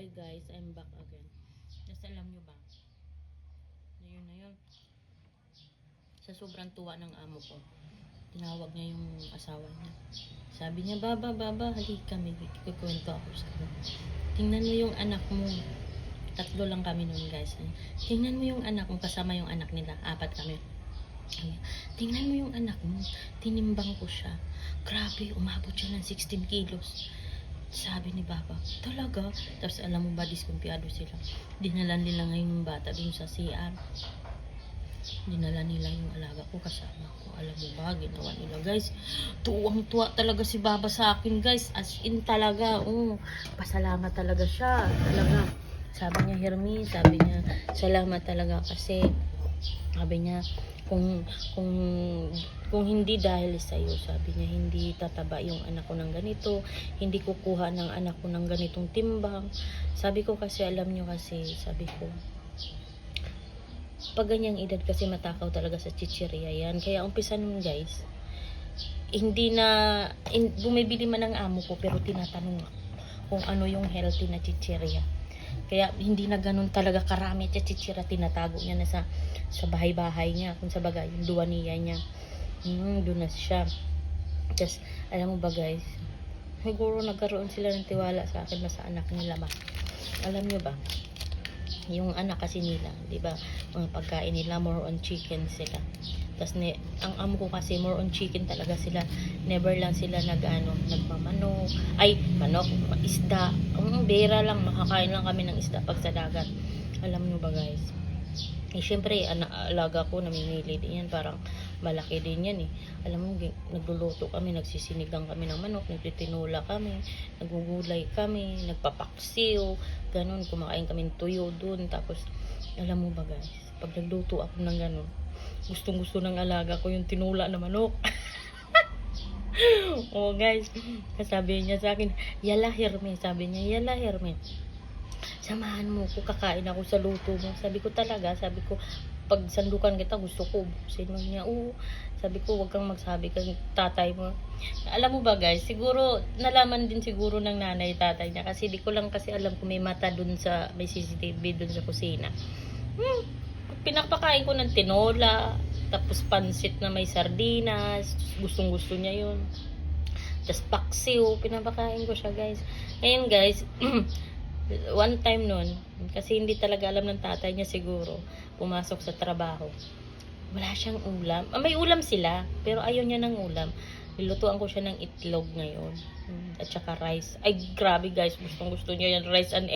Hi guys, I'm back again. Tapos alam nyo ba, na yun, sa sobrang tuwa ng amo ko, tinawag niya yung asawa niya. Sabi niya, baba, halika, may kukwento ako sa iyo. Tingnan mo yung anak mo. Tatlo lang kami noon guys. Tingnan mo yung anak mo, kasama yung anak nila. 4 kami. Tingnan mo yung anak mo. Tinimbang ko siya. Grabe, umabot siya ng 16 kilos. Sabi ni Baba, talaga? Tapos alam mo ba, diskumpiyado sila. Dinala nila ngayon yung bata dun sa CR. Dinala nila yung alaga ko kasama ko. Alam mo ba, ginawa nila guys. Tuwang-tuwa talaga si Baba sa akin guys. As in talaga. Pasalamat talaga siya. Talaga. Sabi niya, Hermi, sabi niya, salamat talaga kasi sabi niya, kung hindi dahil sa iyo, sabi niya, hindi tataba yung anak ko ng ganito, hindi kukuha ng anak ko ng ganitong timbang. Sabi ko kasi, alam nyo kasi, sabi ko, pag ganyang edad kasi matakaw talaga sa chichirya yan. Kaya umpisa nun guys, bumibili man ang amo ko, pero tinatanong kung ano yung healthy na chichirya. Kaya hindi na ganun talaga karami at chichira, tinatago niya na sa bahay-bahay niya. Kung sa bagay, yung duwaniya niya. Doon na siya. Tapos, alam mo ba guys, siguro nagkaroon sila ng tiwala sa akin na sa anak nila ba. Alam nyo ba, yung anak kasi nila, di ba, mga pagkain nila, more on chicken sila. Tapos, ang amo ko kasi, more on chicken talaga sila. Never lang sila nagmamano. Manok, isda. Bera lang, makakain lang kami ng isda pag sa dagat. Alam nyo ba guys? Siyempre, alaga ko, namimili din yan. Parang malaki din yan eh. Alam mo, nagluluto kami, nagsisinigang kami ng manok, nagtitinula kami, nagugulay kami, nagpapaksiw, ganun, kumakain kami ng tuyo dun. Tapos, alam mo ba guys, pag nagluto ako ng ganun, gustong-gusto ng alaga ko yung tinula na manok. Guys, sabi niya sa akin, yala Herme, sabi niya, yala Herme, samahan mo ko, kakain ako sa luto mo. Sabi ko talaga, sabi ko, pag sandukan kita, gusto ko ubusin mo niya. Sabi ko, wag kang magsabi kang tatay mo. Alam mo ba guys, siguro, nalaman din siguro ng nanay, tatay niya, kasi di ko lang kasi alam kung may mata dun sa, may CCTV dun sa kusina. Pinapakain ko ng tinola, tapos pansit na may sardinas, gustong gusto niya yun. Tapos paksiw, pinapakain ko siya guys. Ngayon guys, one time nun, kasi hindi talaga alam ng tatay niya siguro, pumasok sa trabaho, wala siyang ulam. May ulam sila, pero ayaw niya ng ulam. Nilutuan ko siya ng itlog ngayon, at saka rice. Ay grabe guys, gustong gusto niya yan, rice and